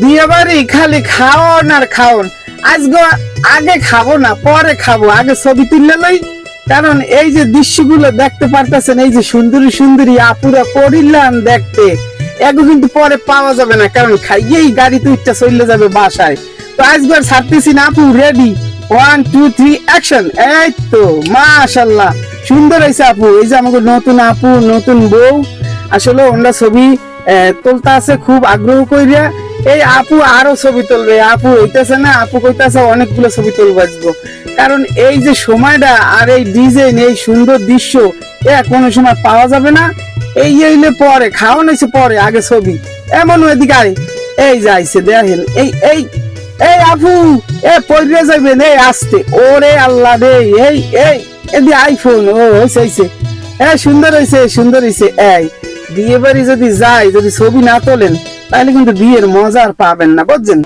বিয়ে বাড়ি খালি খাওন আর খাওন। আজকে আগে খাবো না, পরে খাবো, আগে ছবি তুললে লই। কারণ এই যে দৃশ্যগুলো দেখতে পারতেছেন, এই যে সুন্দরী সুন্দরী আপুরা পড়িলাম দেখতে, এগুলো কিন্তু পরে পাওয়া যাবে না, কারণ খাইয়েই গাড়িতে উঠতে চলে যাবে বাসায়। তো আজকে আর ছাড়তেছি না, আপু রেডি, 1 2 3 অ্যাকশন। এই তো মাশাআল্লাহ সুন্দর হয়েছে আপু, এই যে আমাকে নতুন আপু নতুন বউ, আসলে ওনারা ছবি তুলতে আছে খুব আগ্রহ কইরা। এই আপু আরো ছবি তুলবে, আপু হইতেছে না, আপু কইতাছে অনেকগুলো ছবি তুলবো আজকে। কারণ এই যে সময়টা আর এই ডিজাইন, এই সুন্দর দৃশ্য কোনো সময় পাওয়া যাবে না। এই হইলে পরে খাওয়ানো হয়েছে, পরে আগে ছবি। এমন এদিকে আয়, এই যাইছে দেখেন, এই এই এই আপু পড়ে যাইবেন, এই আসতে, ওরে আল্লাহ রে, এই এই এদি আইফোন, ও হয়েছে হয়েছে, সুন্দর হয়েছে সুন্দর হয়েছে। এই বিয়ে বাড়ি যদি যাই, যদি ছবি না তোলেন, তাহলে কিন্তু বিয়ের মজা আর পাবেন না, বুঝছেন।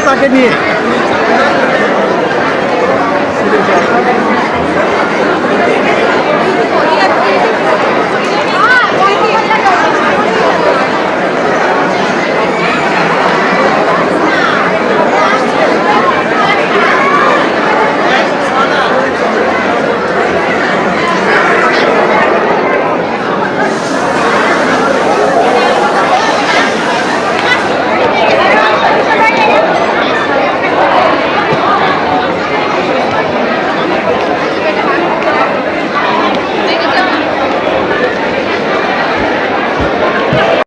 তাকে নিয়ে